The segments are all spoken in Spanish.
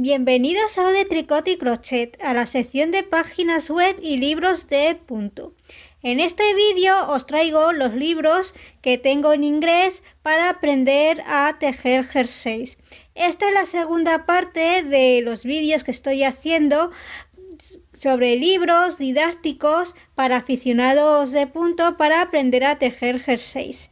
Bienvenidos a de Tricot y Crochet, a la sección de páginas web y libros de Punto. En este vídeo os traigo los libros que tengo en inglés para aprender a tejer jerseys. Esta es la segunda parte de los vídeos que estoy haciendo sobre libros didácticos para aficionados de Punto para aprender a tejer jerseys.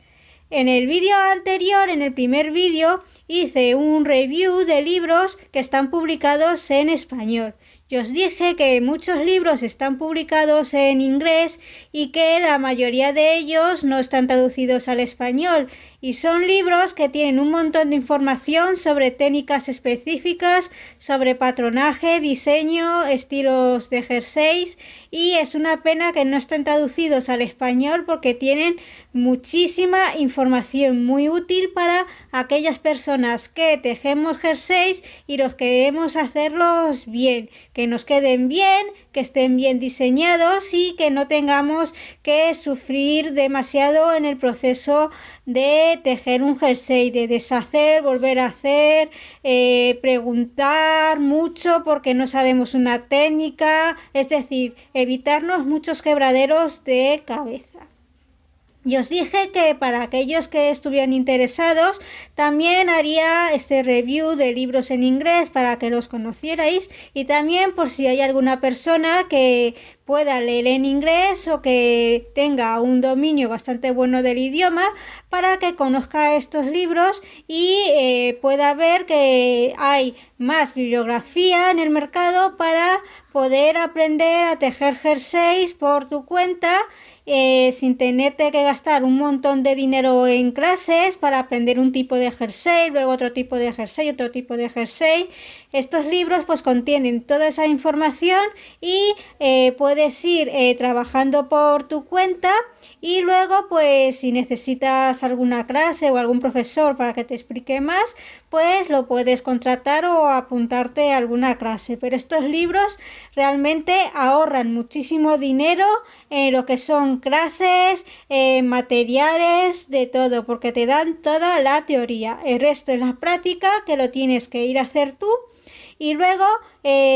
En el vídeo anterior, en el primer vídeo, hice un review de libros que están publicados en español. Y os dije que muchos libros están publicados en inglés y que la mayoría de ellos no están traducidos al español. Y son libros que tienen un montón de información sobre técnicas específicas, sobre patronaje, diseño, estilos de jerseys. Y es una pena que no estén traducidos al español porque tienen muchísima información muy útil para aquellas personas que tejemos jerseys y los queremos hacerlos bien, que nos queden bien, que estén bien diseñados y que no tengamos que sufrir demasiado en el proceso de tejer un jersey, de deshacer, volver a hacer, preguntar mucho porque no sabemos una técnica, es decir, evitarnos muchos quebraderos de cabeza. Y os dije que para aquellos que estuvieran interesados también haría este review de libros en inglés para que los conocierais y también por si hay alguna persona que pueda leer en inglés o que tenga un dominio bastante bueno del idioma para que conozca estos libros y pueda ver que hay más bibliografía en el mercado para poder aprender a tejer jerseys por tu cuenta sin tenerte que gastar un montón de dinero en clases para aprender un tipo de jersey, luego otro tipo de jersey, otro tipo de jersey. Estos libros pues contienen toda esa información y puedes ir trabajando por tu cuenta y luego pues si necesitas alguna clase o algún profesor para que te explique más, pues lo puedes contratar o apuntarte a alguna clase. Pero estos libros realmente ahorran muchísimo dinero en lo que son clases, materiales, de todo, porque te dan toda la teoría. El resto es la práctica que lo tienes que ir a hacer tú. Y luego,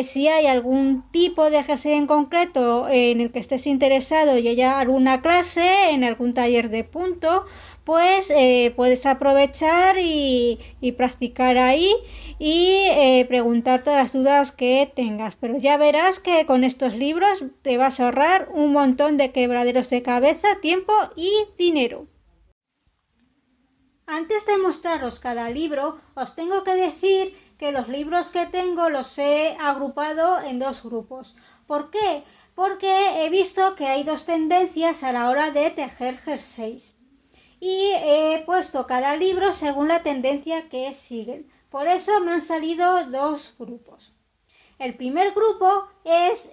si hay algún tipo de jersey en concreto en el que estés interesado y haya alguna clase en algún taller de Punto, pues puedes aprovechar y practicar ahí y preguntar todas las dudas que tengas. Pero ya verás que con estos libros te vas a ahorrar un montón de quebraderos de cabeza, tiempo y dinero. Antes de mostraros cada libro, os tengo que decir que los libros que tengo los he agrupado en dos grupos. ¿Por qué? Porque he visto que hay dos tendencias a la hora de tejer jerseys. Y he puesto cada libro según la tendencia que siguen. Por eso me han salido dos grupos. El primer grupo es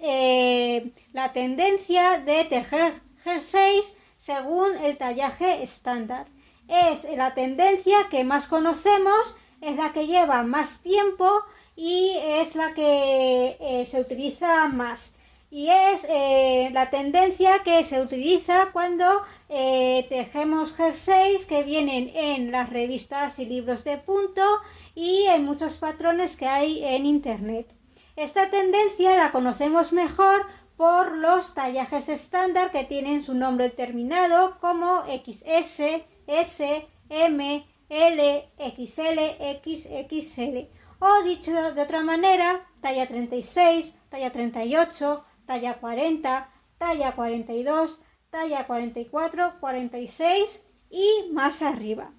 la tendencia de tejer jerseys según el tallaje estándar. Es la tendencia que más conocemos, es la que lleva más tiempo y es la que se utiliza más. Y es la tendencia que se utiliza cuando tejemos jerseys que vienen en las revistas y libros de Punto y en muchos patrones que hay en internet. Esta tendencia la conocemos mejor por los tallajes estándar que tienen su nombre terminado como XS, S, M, L, XL, XXL. O dicho de otra manera, talla 36, talla 38, talla 40, talla 42, talla 44, 46 y más arriba.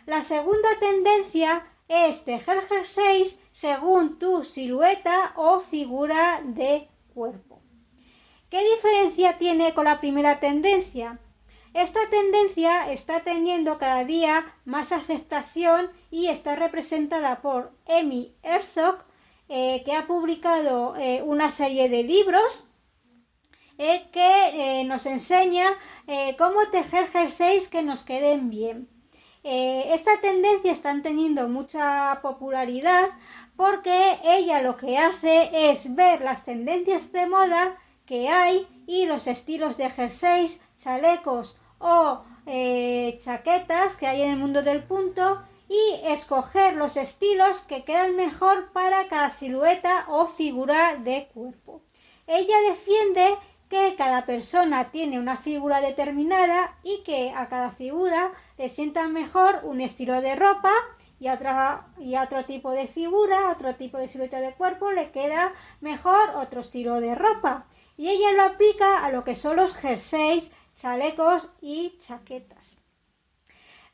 La segunda tendencia es tejer jerseys según tu silueta o figura de cuerpo. ¿Qué diferencia tiene con la primera tendencia? Esta tendencia está teniendo cada día más aceptación y está representada por Amy Herzog, que ha publicado una serie de libros que nos enseña cómo tejer jerseys que nos queden bien. Esta tendencia está teniendo mucha popularidad porque ella lo que hace es ver las tendencias de moda que hay y los estilos de jerseys, chalecos o chaquetas que hay en el mundo del Punto y escoger los estilos que quedan mejor para cada silueta o figura de cuerpo. Ella defiende que cada persona tiene una figura determinada y que a cada figura le sienta mejor un estilo de ropa y a otro tipo de figura, otro tipo de silueta de cuerpo le queda mejor otro estilo de ropa. Y ella lo aplica a lo que son los jerseys, chalecos y chaquetas.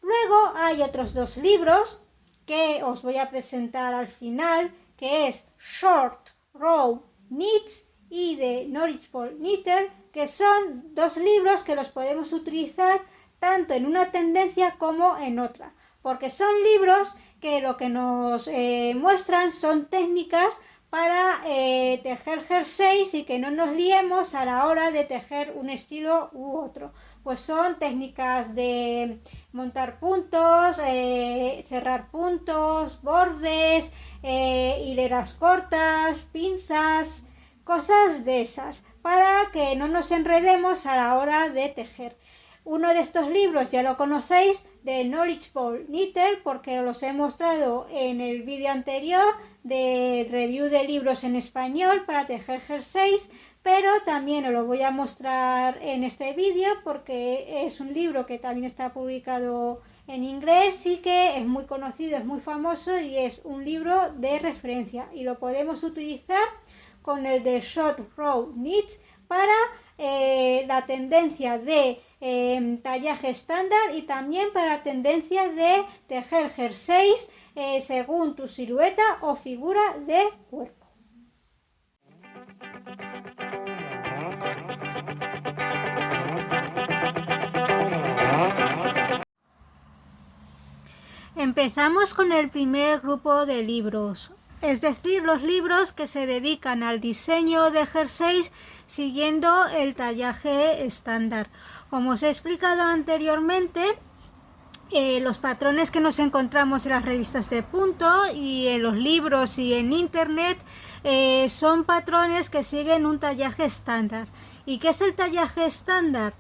Luego hay otros dos libros que os voy a presentar al final, que es Short Row Knits y The Knowledgeable Knitter, que son dos libros que los podemos utilizar tanto en una tendencia como en otra, porque son libros que lo que nos muestran son técnicas para tejer jerseys y que no nos liemos a la hora de tejer un estilo u otro. Pues son técnicas de montar puntos, cerrar puntos, bordes, hileras cortas, pinzas, cosas de esas, para que no nos enredemos a la hora de tejer. Uno de estos libros ya lo conocéis, de Knowledgeable Knitter, porque os los he mostrado en el vídeo anterior de review de libros en español para tejer jerseys, pero también os lo voy a mostrar en este vídeo porque es un libro que también está publicado en inglés y que es muy conocido, es muy famoso y es un libro de referencia y lo podemos utilizar con el de Short Row Knits para la tendencia de tallaje estándar y también para la tendencia de tejer jerseys según tu silueta o figura de cuerpo. Empezamos con el primer grupo de libros, es decir, los libros que se dedican al diseño de jerseys siguiendo el tallaje estándar. Como os he explicado anteriormente, los patrones que nos encontramos en las revistas de punto y en los libros y en internet son patrones que siguen un tallaje estándar. ¿Y qué es el tallaje estándar?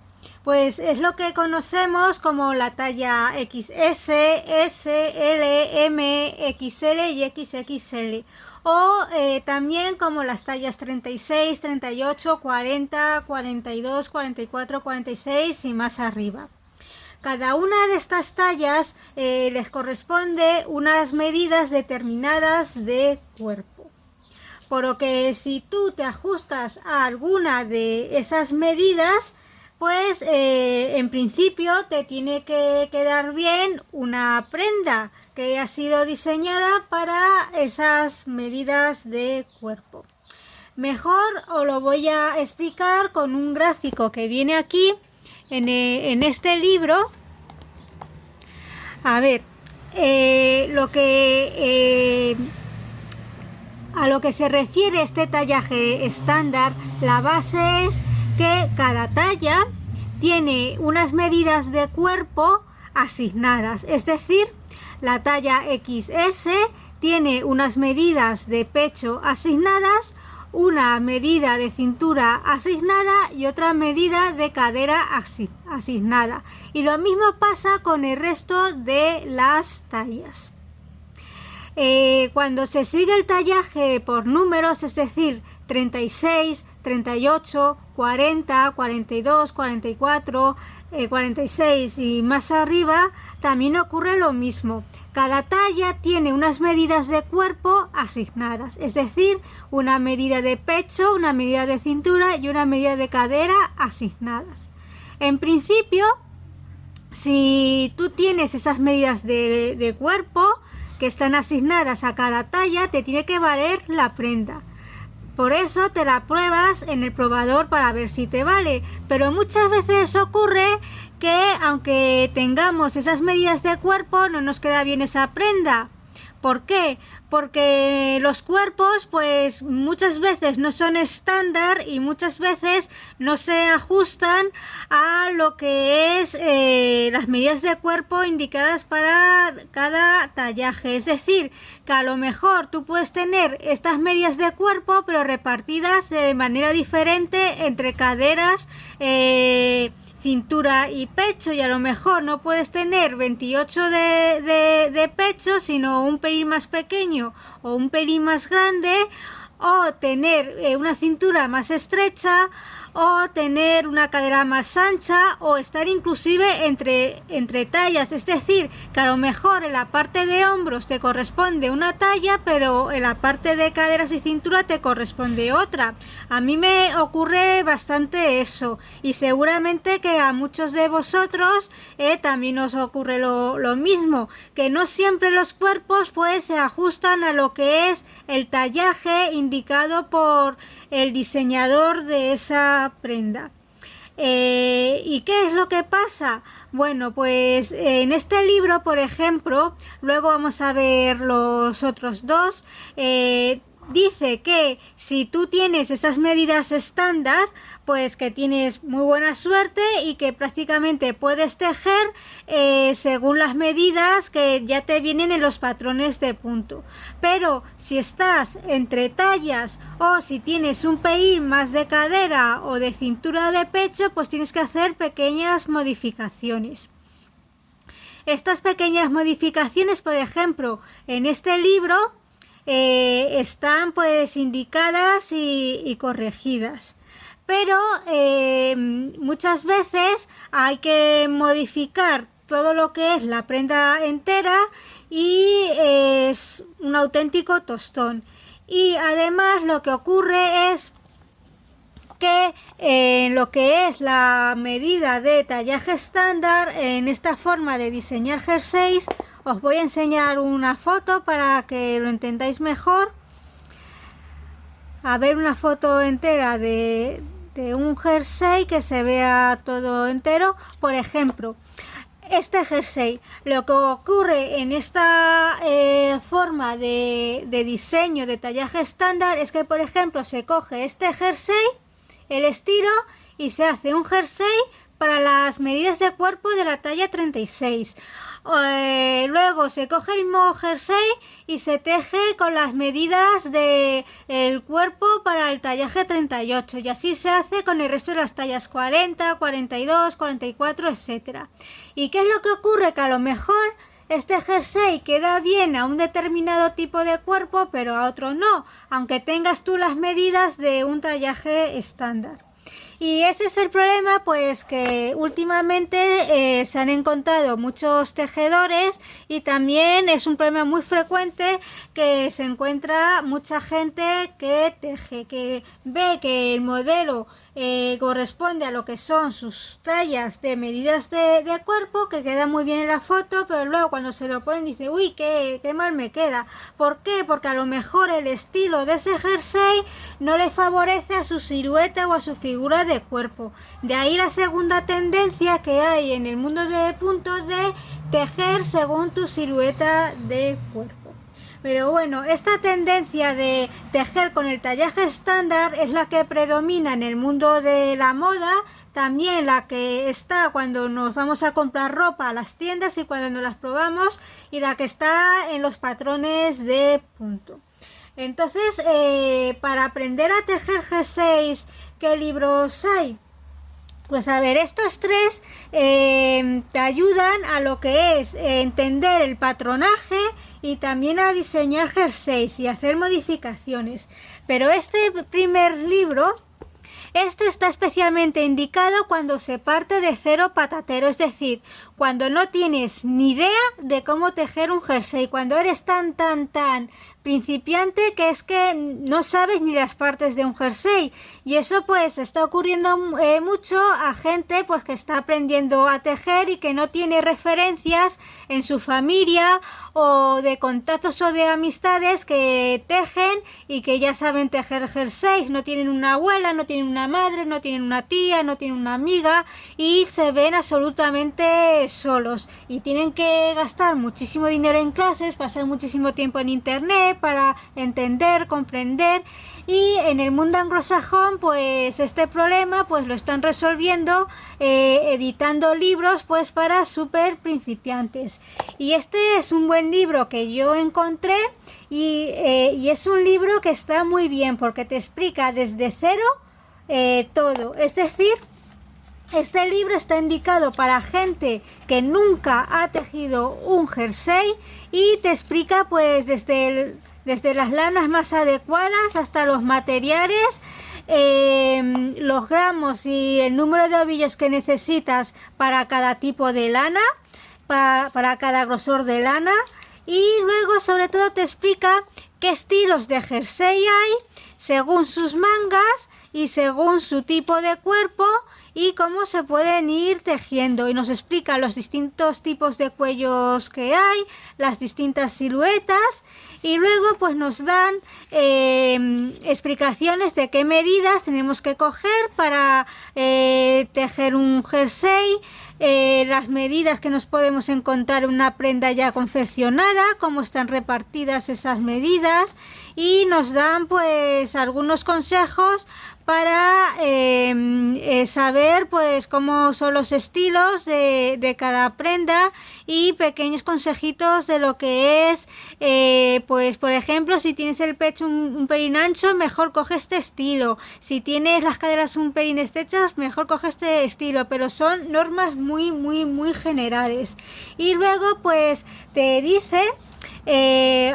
Pues es lo que conocemos como la talla XS, S, L, M, XL y XXL, o también como las tallas 36, 38, 40, 42, 44, 46 y más arriba. Cada una de estas tallas les corresponde unas medidas determinadas de cuerpo. Por lo que si tú te ajustas a alguna de esas medidas, pues en principio te tiene que quedar bien una prenda que ha sido diseñada para esas medidas de cuerpo. Mejor os lo voy a explicar con un gráfico que viene aquí en este libro. A ver, a lo que se refiere este tallaje estándar, la base es que cada talla tiene unas medidas de cuerpo asignadas, es decir, la talla XS tiene unas medidas de pecho asignadas, una medida de cintura asignada y otra medida de cadera asignada. Y lo mismo pasa con el resto de las tallas. Cuando se sigue el tallaje por números, es decir, 36, 38, 40, 42, 44, 46 y más arriba, también ocurre lo mismo. Cada talla tiene unas medidas de cuerpo asignadas, es decir, una medida de pecho, una medida de cintura y una medida de cadera asignadas. En principio, si tú tienes esas medidas de cuerpo que están asignadas a cada talla, te tiene que valer la prenda. Por eso te la pruebas en el probador para ver si te vale. Pero muchas veces ocurre que aunque tengamos esas medidas de cuerpo, no nos queda bien esa prenda. ¿Por qué? Porque los cuerpos pues muchas veces no son estándar y muchas veces no se ajustan a lo que es las medidas de cuerpo indicadas para cada tallaje. Es decir, que a lo mejor tú puedes tener estas medidas de cuerpo pero repartidas de manera diferente entre caderas, cintura y pecho, y a lo mejor no puedes tener 28 de pecho, sino un pelín más pequeño o un pelín más grande, o tener una cintura más estrecha, o tener una cadera más ancha, o estar inclusive entre tallas, es decir, que a lo mejor en la parte de hombros te corresponde una talla, pero en la parte de caderas y cintura te corresponde otra. A mí me ocurre bastante eso, y seguramente que a muchos de vosotros también os ocurre lo mismo, que no siempre los cuerpos pues se ajustan a lo que es el tallaje indicado por el diseñador de esa prenda. ¿Y qué es lo que pasa? Bueno, pues en este libro, por ejemplo, luego vamos a ver los otros dos, dice que si tú tienes esas medidas estándar, pues que tienes muy buena suerte y que prácticamente puedes tejer según las medidas que ya te vienen en los patrones de punto. Pero si estás entre tallas o si tienes un pelín más de cadera o de cintura o de pecho, pues tienes que hacer pequeñas modificaciones. Estas pequeñas modificaciones, por ejemplo, en este libro están pues indicadas y corregidas, pero muchas veces hay que modificar todo lo que es la prenda entera y es un auténtico tostón. Y además lo que ocurre es que en lo que es la medida de tallaje estándar, en esta forma de diseñar jerseys, os voy a enseñar una foto para que lo entendáis mejor. A ver, una foto entera de un jersey, que se vea todo entero. Por ejemplo, este jersey, lo que ocurre en esta forma de diseño de tallaje estándar es que, por ejemplo, se coge este jersey, el estilo, y se hace un jersey para las medidas de cuerpo de la talla 36. Luego se coge el mismo jersey y se teje con las medidas del cuerpo para el tallaje 38, y así se hace con el resto de las tallas 40, 42, 44, etcétera. ¿Y qué es lo que ocurre? Que a lo mejor este jersey queda bien a un determinado tipo de cuerpo, pero a otro no, aunque tengas tú las medidas de un tallaje estándar. Y ese es el problema, pues que últimamente se han encontrado muchos tejedores, y también es un problema muy frecuente que se encuentra mucha gente que teje, que ve que el modelo corresponde a lo que son sus tallas de medidas de cuerpo, que queda muy bien en la foto, pero luego cuando se lo ponen dice, uy, qué mal me queda. ¿Por qué? Porque a lo mejor el estilo de ese jersey no le favorece a su silueta o a su figura de cuerpo. De ahí la segunda tendencia que hay en el mundo de puntos de tejer según tu silueta de cuerpo. Pero bueno, esta tendencia de tejer con el tallaje estándar es la que predomina en el mundo de la moda, también la que está cuando nos vamos a comprar ropa a las tiendas y cuando nos las probamos, y la que está en los patrones de punto. Entonces, para aprender a tejer jerseys, ¿qué libros hay? Pues a ver, estos tres te ayudan a lo que es entender el patronaje y también a diseñar jerseys y hacer modificaciones. Pero este primer libro, este está especialmente indicado cuando se parte de cero patatero, es decir, cuando no tienes ni idea de cómo tejer un jersey, cuando eres tan principiante que es que no sabes ni las partes de un jersey. Y eso pues está ocurriendo mucho a gente pues que está aprendiendo a tejer y que no tiene referencias en su familia o de contactos o de amistades que tejen y que ya saben tejer jerseys. No tienen una abuela, no tienen una madre, no tienen una tía, no tienen una amiga, y se ven absolutamente solos y tienen que gastar muchísimo dinero en clases, pasar muchísimo tiempo en internet para entender, comprender. Y en el mundo anglosajón pues este problema pues lo están resolviendo editando libros pues para súper principiantes, y este es un buen libro que yo encontré y es un libro que está muy bien porque te explica desde cero todo, es decir, Este libro está indicado para gente que nunca ha tejido un jersey y te explica pues desde las lanas más adecuadas hasta los materiales, los gramos y el número de ovillos que necesitas para cada tipo de lana, para cada grosor de lana, y luego sobre todo te explica qué estilos de jersey hay según sus mangas y según su tipo de cuerpo y cómo se pueden ir tejiendo, y nos explica los distintos tipos de cuellos que hay, las distintas siluetas, y luego pues nos dan explicaciones de qué medidas tenemos que coger para tejer un jersey, las medidas que nos podemos encontrar en una prenda ya confeccionada, cómo están repartidas esas medidas, y nos dan pues algunos consejos para saber pues cómo son los estilos de cada prenda, y pequeños consejitos de lo que es pues por ejemplo, si tienes el pecho un pelín ancho, mejor coge este estilo, si tienes las caderas un pelín estrechas, mejor coge este estilo, pero son normas muy generales. Y luego pues te dice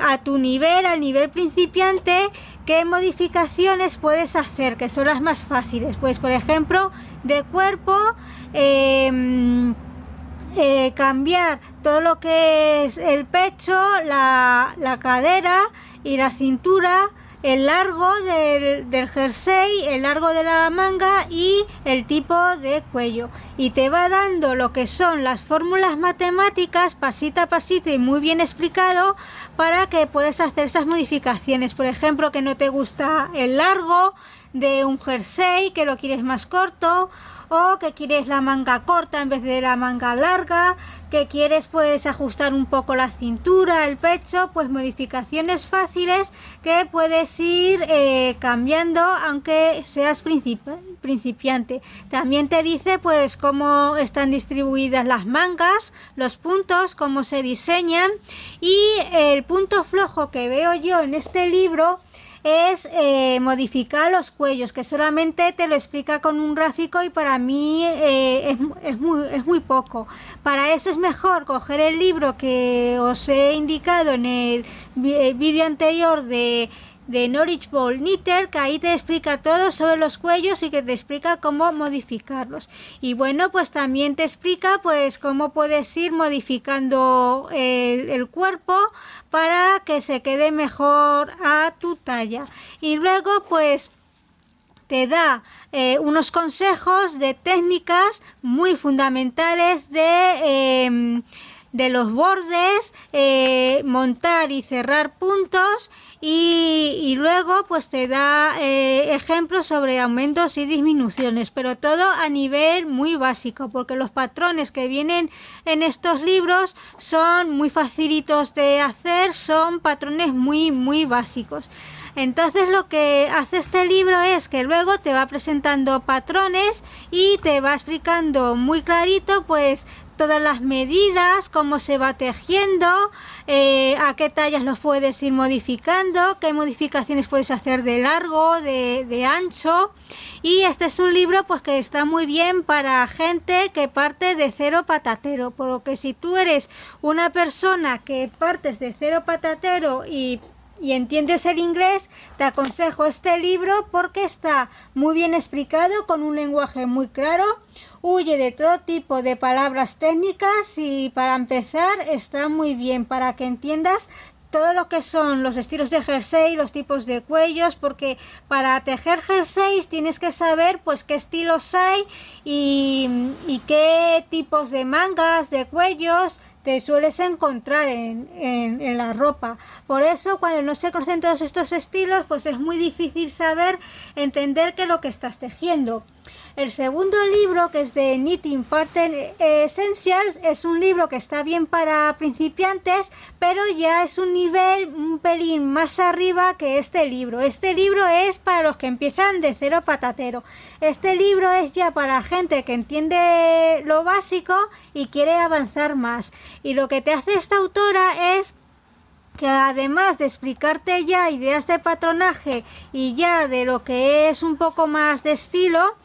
a tu nivel, al nivel principiante, qué modificaciones puedes hacer, que son las más fáciles. Pues por ejemplo, de cuerpo, cambiar todo lo que es el pecho, la cadera y la cintura, el largo del jersey, el largo de la manga y el tipo de cuello, y te va dando lo que son las fórmulas matemáticas pasito a pasito y muy bien explicado para que puedas hacer esas modificaciones. Por ejemplo, que no te gusta el largo de un jersey, que lo quieres más corto, o que quieres la manga corta en vez de la manga larga, que quieres pues ajustar un poco la cintura, el pecho, pues modificaciones fáciles que puedes ir cambiando aunque seas principiante. También te dice pues cómo están distribuidas las mangas, los puntos, cómo se diseñan, y el punto flojo que veo yo en este libro es modificar los cuellos, que solamente te lo explica con un gráfico y para mí es muy poco. Para eso es mejor coger el libro que os he indicado en el vídeo anterior de Norwich Bowl Knitter, que ahí te explica todo sobre los cuellos y que te explica cómo modificarlos. Y bueno, pues también te explica pues cómo puedes ir modificando el cuerpo para que se quede mejor a tu talla. Y luego pues te da unos consejos de técnicas muy fundamentales de los bordes, montar y cerrar puntos, y luego pues te da ejemplos sobre aumentos y disminuciones, pero todo a nivel muy básico, porque los patrones que vienen en estos libros son muy facilitos de hacer, son patrones muy básicos. Entonces lo que hace este libro es que luego te va presentando patrones y te va explicando muy clarito pues todas las medidas, cómo se va tejiendo, a qué tallas los puedes ir modificando, qué modificaciones puedes hacer de largo, de ancho. Y este es un libro pues que está muy bien para gente que parte de cero patatero, por lo que si tú eres una persona que partes de cero patatero y entiendes el inglés, te aconsejo este libro porque está muy bien explicado con un lenguaje muy claro, huye de todo tipo de palabras técnicas y para empezar está muy bien para que entiendas todo lo que son los estilos de jersey, los tipos de cuellos, porque para tejer jerseys tienes que saber pues qué estilos hay y qué tipos de mangas, de cuellos te sueles encontrar en la ropa. Por eso cuando no se conocen todos estos estilos pues es muy difícil saber entender qué es lo que estás tejiendo. El segundo libro, que es de Knitting Pattern Essentials, es un libro que está bien para principiantes, pero ya es un nivel un pelín más arriba que este libro. Este libro es para los que empiezan de cero patatero. Este libro es ya para gente que entiende lo básico y quiere avanzar más. Y lo que te hace esta autora es que además de explicarte ya ideas de patronaje y ya de lo que es un poco más de estilo,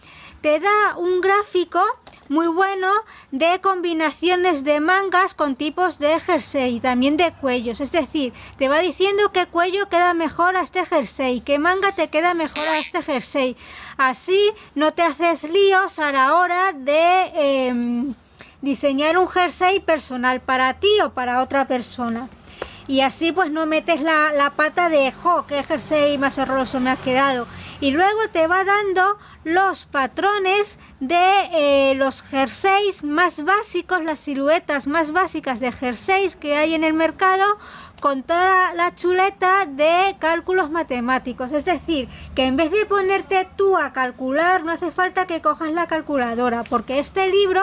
te da un gráfico muy bueno de combinaciones de mangas con tipos de jersey y también de cuellos. Es decir, te va diciendo qué cuello queda mejor a este jersey, qué manga te queda mejor a este jersey. Así no te haces líos a la hora de diseñar un jersey personal para ti o para otra persona. Y así pues no metes la pata de ¡jo! ¡Qué jersey más horroroso me ha quedado! Y luego te va dando los patrones de los jerseys más básicos, las siluetas más básicas de jerseys que hay en el mercado, con toda la chuleta de cálculos matemáticos. Es decir, que en vez de ponerte tú a calcular, no hace falta que cojas la calculadora, porque este libro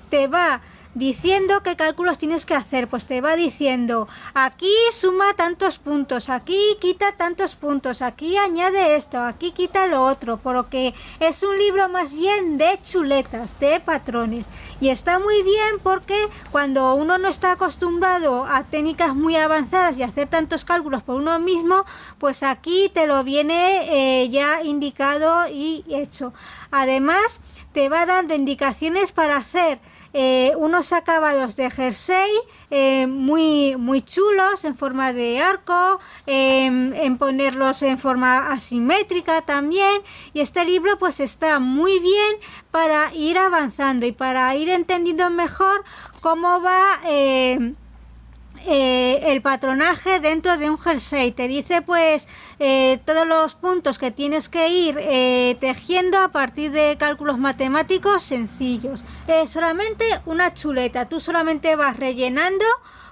te va diciendo qué cálculos tienes que hacer. Pues te va diciendo, aquí suma tantos puntos, aquí quita tantos puntos, aquí añade esto, aquí quita lo otro, porque es un libro más bien de chuletas, de patrones. Y está muy bien porque cuando uno no está acostumbrado a técnicas muy avanzadas y a hacer tantos cálculos por uno mismo, pues aquí te lo viene ya indicado y hecho. Además, te va dando indicaciones para hacer unos acabados de jersey muy chulos en forma de arco, en ponerlos en forma asimétrica también. Y este libro pues está muy bien para ir avanzando y para ir entendiendo mejor cómo va el patronaje dentro de un jersey. Te dice pues todos los puntos que tienes que ir tejiendo a partir de cálculos matemáticos sencillos. Solamente una chuleta, tú solamente vas rellenando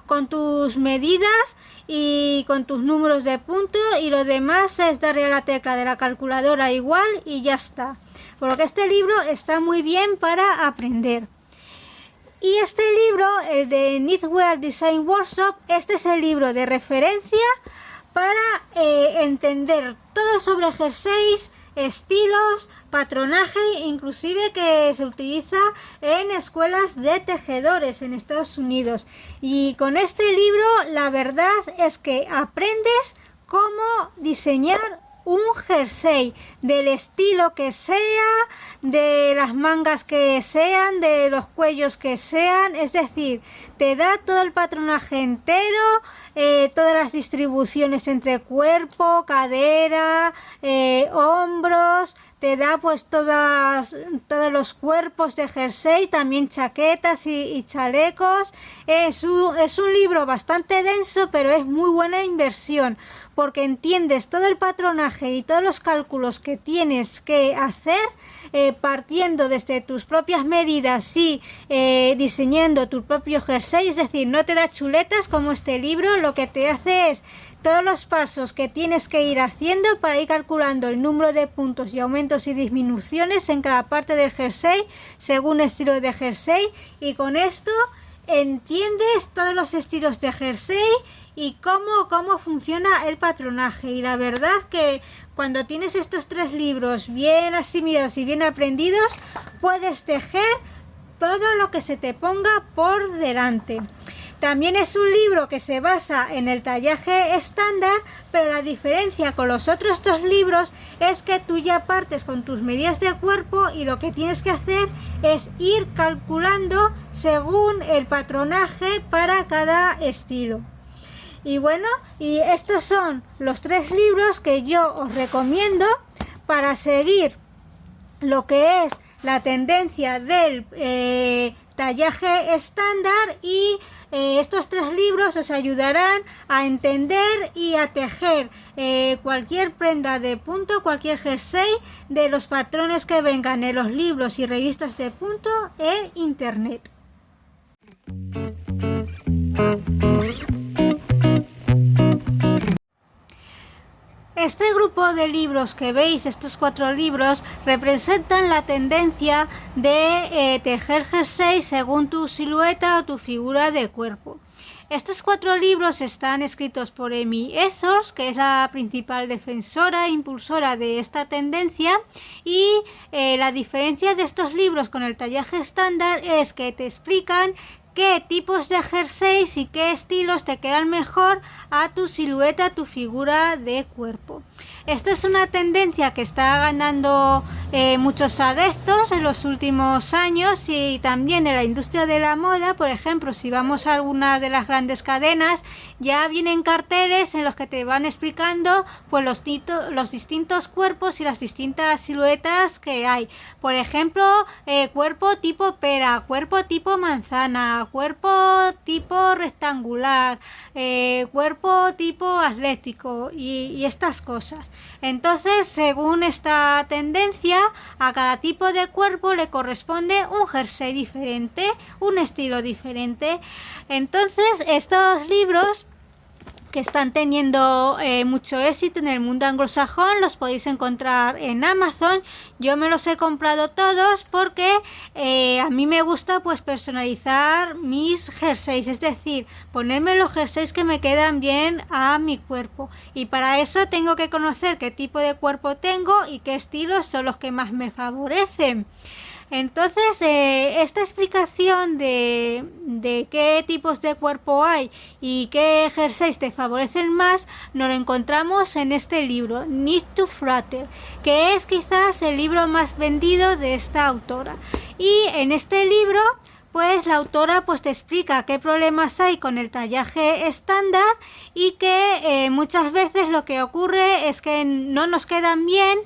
con tus medidas y con tus números de punto, y lo demás es darle a la tecla de la calculadora igual y ya está. Porque este libro está muy bien para aprender. Y este libro, el de Knitwear Design Workshop, este es el libro de referencia para entender todo sobre jerseys, estilos, patronaje, inclusive que se utiliza en escuelas de tejedores en Estados Unidos. Y con este libro la verdad es que aprendes cómo diseñar un jersey del estilo que sea, de las mangas que sean, de los cuellos que sean. Es decir, te da todo el patronaje entero, todas las distribuciones entre cuerpo, cadera, hombros. Te da pues todos los cuerpos de jersey, también chaquetas y chalecos. Es un libro bastante denso, pero es muy buena inversión, porque entiendes todo el patronaje y todos los cálculos que tienes que hacer, partiendo desde tus propias medidas y diseñando tu propio jersey. Es decir, no te da chuletas como este libro, lo que te hace es todos los pasos que tienes que ir haciendo para ir calculando el número de puntos y aumentos y disminuciones en cada parte del jersey según estilo de jersey, y con esto entiendes todos los estilos de jersey y cómo funciona el patronaje. Y la verdad que cuando tienes estos 3 libros bien asimilados y bien aprendidos, puedes tejer todo lo que se te ponga por delante. También es un libro que se basa en el tallaje estándar, pero la diferencia con los otros 2 libros es que tú ya partes con tus medidas de cuerpo y lo que tienes que hacer es ir calculando según el patronaje para cada estilo. Y bueno, y estos son los 3 libros que yo os recomiendo para seguir lo que es la tendencia del tallaje estándar, y estos 3 libros os ayudarán a entender y a tejer cualquier prenda de punto, cualquier jersey, de los patrones que vengan en los libros y revistas de punto e internet. Este grupo de libros que veis, estos 4 libros, representan la tendencia de tejer jersey según tu silueta o tu figura de cuerpo. Estos 4 libros están escritos por Amy Ethors, que es la principal defensora e impulsora de esta tendencia, y la diferencia de estos libros con el tallaje estándar es que te explican qué tipos de jerseys y qué estilos te quedan mejor a tu silueta, a tu figura de cuerpo. Esto es una tendencia que está ganando muchos adeptos en los últimos años, y también en la industria de la moda. Por ejemplo, si vamos a alguna de las grandes cadenas, ya vienen carteles en los que te van explicando pues los distintos cuerpos y las distintas siluetas que hay. Por ejemplo, cuerpo tipo pera, cuerpo tipo manzana, cuerpo tipo rectangular, cuerpo tipo atlético y estas cosas. Entonces, según esta tendencia, a cada tipo de cuerpo le corresponde un jersey diferente, un estilo diferente. Entonces, estos libros que están teniendo mucho éxito en el mundo anglosajón los podéis encontrar en Amazon. Yo me los he comprado todos porque a mí me gusta pues personalizar mis jerseys, es decir, ponerme los jerseys que me quedan bien a mi cuerpo, y para eso tengo que conocer qué tipo de cuerpo tengo y qué estilos son los que más me favorecen. Entonces, esta explicación de qué tipos de cuerpo hay y qué jerseys te favorecen más, nos lo encontramos en este libro, Knit to Flatter, que es quizás el libro más vendido de esta autora. Y en este libro, pues la autora pues te explica qué problemas hay con el tallaje estándar, y que muchas veces lo que ocurre es que no nos quedan bien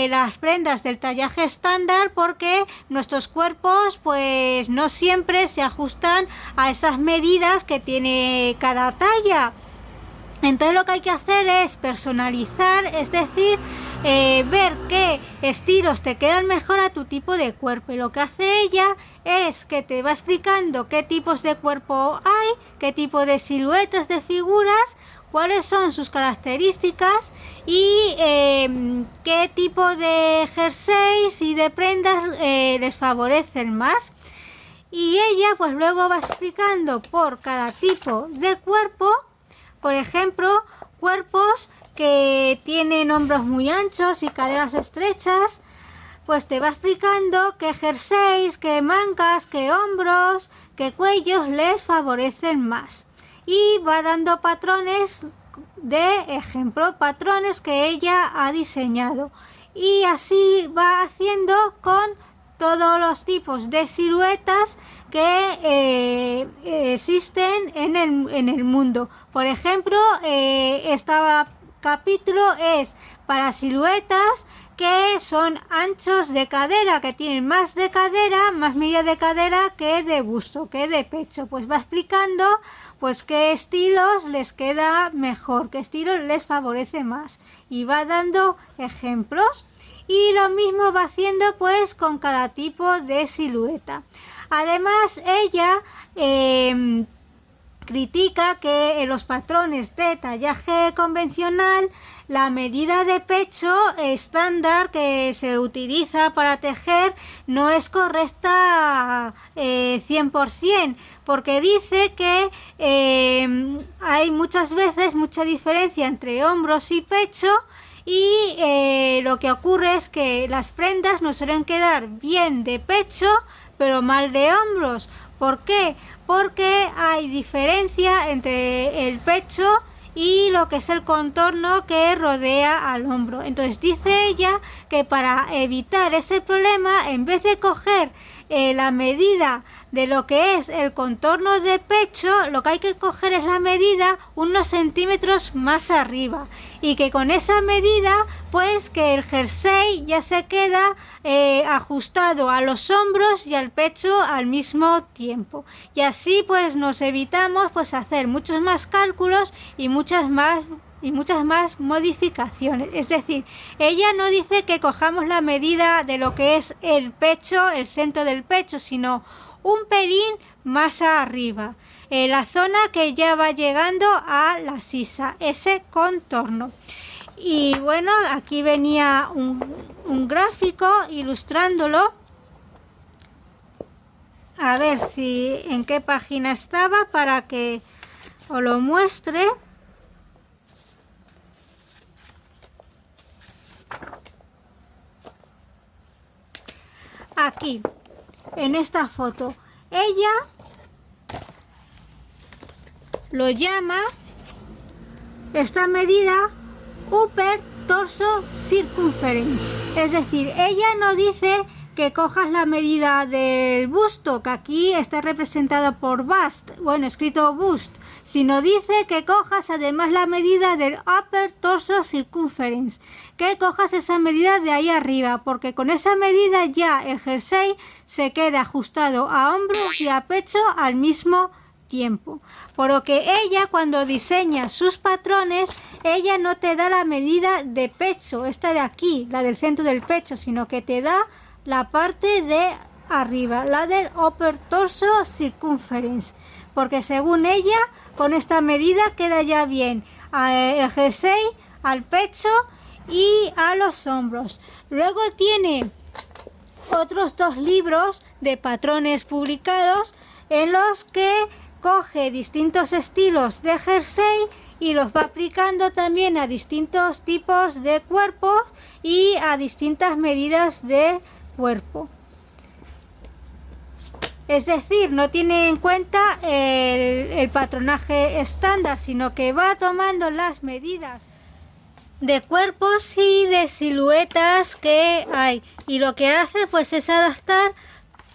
las prendas del tallaje estándar, porque nuestros cuerpos pues no siempre se ajustan a esas medidas que tiene cada talla. Entonces lo que hay que hacer es personalizar, es decir, ver qué estilos te quedan mejor a tu tipo de cuerpo. Y lo que hace ella es que te va explicando qué tipos de cuerpo hay, qué tipo de siluetas, de figuras, cuáles son sus características y qué tipo de jerseys y de prendas les favorecen más. Y ella pues luego va explicando por cada tipo de cuerpo. Por ejemplo, cuerpos que tienen hombros muy anchos y caderas estrechas, pues te va explicando qué jerseys, qué mangas, qué hombros, qué cuellos les favorecen más. Y va dando patrones de ejemplo, patrones que ella ha diseñado. Y así va haciendo con todos los tipos de siluetas que existen en el mundo. Por ejemplo, este capítulo es para siluetas que son anchos de cadera, que tienen más de cadera, más medida de cadera que de busto, que de pecho. Pues va explicando pues qué estilos les queda mejor, qué estilos les favorece más, y va dando ejemplos. Y lo mismo va haciendo pues con cada tipo de silueta. Además, ella critica que en los patrones de tallaje convencional la medida de pecho estándar que se utiliza para tejer no es correcta 100%, porque dice que hay muchas veces mucha diferencia entre hombros y pecho, y lo que ocurre es que las prendas nos suelen quedar bien de pecho pero mal de hombros. ¿Por qué? Porque hay diferencia entre el pecho y lo que es el contorno que rodea al hombro. Entonces dice ella que para evitar ese problema, en vez de coger la medida de lo que es el contorno de pecho, lo que hay que coger es la medida unos centímetros más arriba, y que con esa medida pues que el jersey ya se queda ajustado a los hombros y al pecho al mismo tiempo, y así pues nos evitamos pues hacer muchos más cálculos y muchas más modificaciones. Es decir, ella no dice que cojamos la medida de lo que es el pecho, el centro del pecho, sino un pelín más arriba, la zona que ya va llegando a la sisa, ese contorno. Y bueno, aquí venía un gráfico ilustrándolo. A ver si en qué página estaba para que os lo muestre. Aquí, en esta foto, ella lo llama esta medida upper torso circumference. Es decir, ella no dice que cojas la medida del busto, que aquí está representado por bust, bueno, escrito bust, sino dice que cojas además la medida del upper torso circumference, que cojas esa medida de ahí arriba, porque con esa medida ya el jersey se queda ajustado a hombros y a pecho al mismo tiempo. Por lo que ella, cuando diseña sus patrones, ella no te da la medida de pecho, esta de aquí, la del centro del pecho, sino que te da la parte de arriba, la del upper torso circumference, porque según ella, con esta medida queda ya bien el jersey al pecho y a los hombros. Luego tiene otros 2 libros de patrones publicados en los que coge distintos estilos de jersey y los va aplicando también a distintos tipos de cuerpos y a distintas medidas de cuerpo. Es decir, no tiene en cuenta el patronaje estándar, sino que va tomando las medidas de cuerpos y de siluetas que hay, y lo que hace pues es adaptar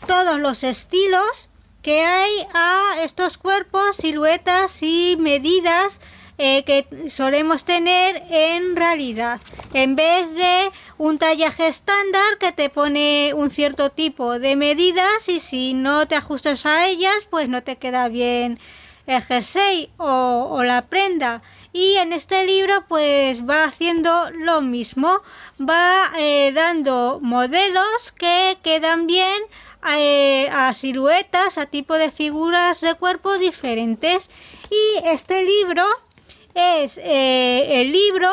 todos los estilos que hay a estos cuerpos, siluetas y medidas que solemos tener en realidad. En vez de un tallaje estándar que te pone un cierto tipo de medidas y si no te ajustas a ellas, pues no te queda bien el jersey o la prenda. Y en este libro pues va haciendo lo mismo, va dando modelos que quedan bien a siluetas, a tipo de figuras de cuerpo diferentes. Y este libro es el libro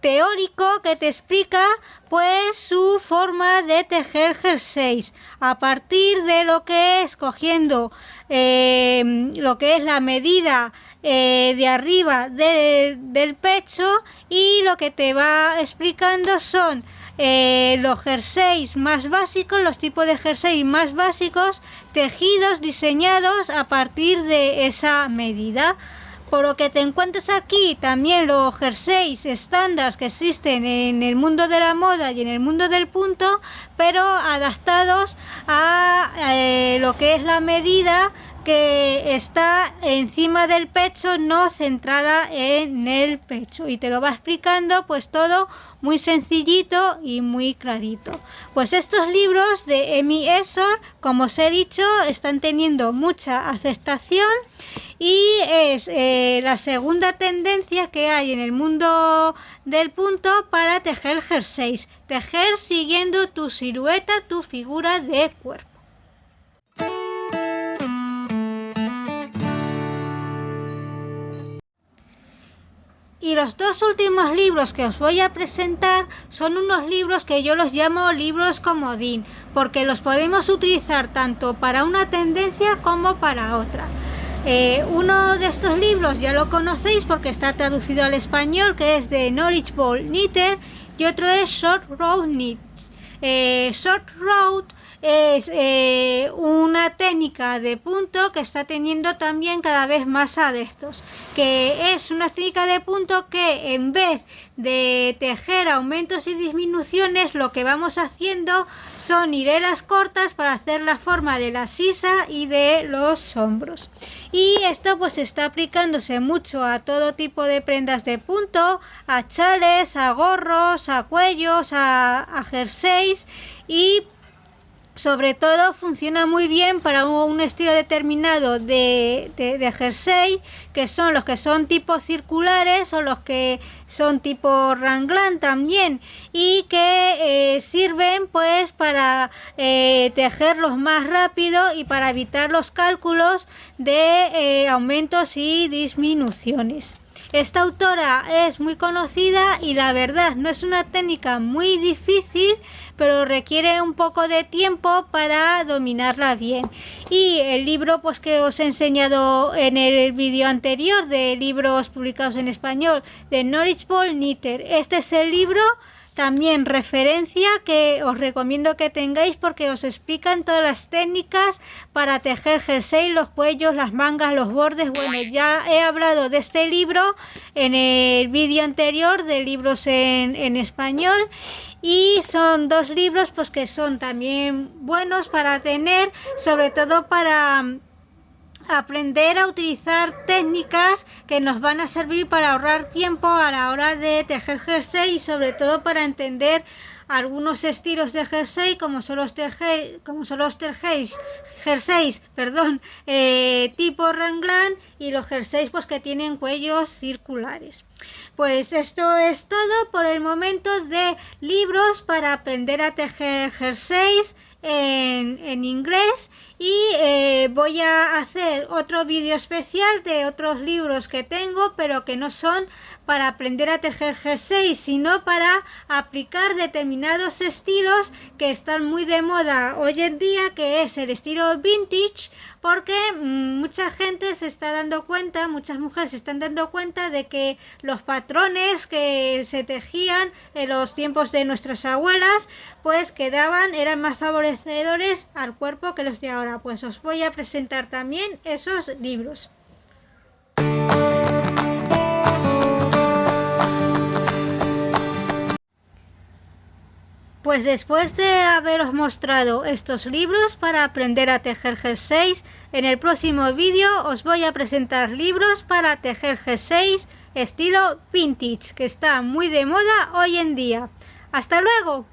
teórico que te explica pues su forma de tejer jerseys a partir de lo que es cogiendo lo que es la medida de arriba del pecho, y lo que te va explicando son los jerseys más básicos, los tipos de jersey más básicos tejidos, diseñados a partir de esa medida. Por lo que te encuentras aquí también los jerseys estándar que existen en el mundo de la moda y en el mundo del punto, pero adaptados a lo que es la medida que está encima del pecho, no centrada en el pecho, y te lo va explicando pues todo muy sencillito y muy clarito. Pues estos libros de Amy Esor, como os he dicho, están teniendo mucha aceptación y es la segunda tendencia que hay en el mundo del punto para tejer jerseys, tejer siguiendo tu silueta, tu figura de cuerpo. Y los 2 últimos libros que os voy a presentar son unos libros que yo los llamo libros comodín, porque los podemos utilizar tanto para una tendencia como para otra. Uno de estos libros ya lo conocéis porque está traducido al español, que es de Knowledge Ball Knitter, y otro es Short Road Knits. Short Road es una técnica de punto que está teniendo también cada vez más adeptos, que es una técnica de punto que en vez de tejer aumentos y disminuciones, lo que vamos haciendo son hileras cortas para hacer la forma de la sisa y de los hombros. Y esto pues está aplicándose mucho a todo tipo de prendas de punto, a chales, a gorros, a cuellos, a jerseys, y sobre todo funciona muy bien para un estilo determinado de jersey, que son los que son tipo circulares o los que son tipo raglan también, y que sirven pues para tejerlos más rápido y para evitar los cálculos de aumentos y disminuciones. Esta autora es muy conocida y la verdad no es una técnica muy difícil, pero requiere un poco de tiempo para dominarla bien. Y el libro pues que os he enseñado en el vídeo anterior de libros publicados en español, de Knowledge Ball Knitter, este es el libro también referencia que os recomiendo que tengáis porque os explican todas las técnicas para tejer jersey, los cuellos, las mangas, los bordes. Bueno, ya he hablado de este libro en el vídeo anterior de libros en español. Y son dos libros pues que son también buenos para tener, sobre todo para aprender a utilizar técnicas que nos van a servir para ahorrar tiempo a la hora de tejer jersey y sobre todo para entender algunos estilos de jersey como son los jerseys tipo raglan y los jerseys pues que tienen cuellos circulares. Pues esto es todo por el momento de libros para aprender a tejer jerseys en inglés y voy a hacer otro vídeo especial de otros libros que tengo pero que no son para aprender a tejer jerseys sino para aplicar determinados estilos que están muy de moda hoy en día, que es el estilo vintage, porque mucha gente se está dando cuenta, muchas mujeres se están dando cuenta de que los patrones que se tejían en los tiempos de nuestras abuelas pues eran más favorecedores al cuerpo que los de ahora. Pues os voy a presentar también esos libros. Pues después de haberos mostrado estos libros para aprender a tejer jerseys, en el próximo vídeo os voy a presentar libros para tejer jerseys estilo vintage, que está muy de moda hoy en día. ¡Hasta luego!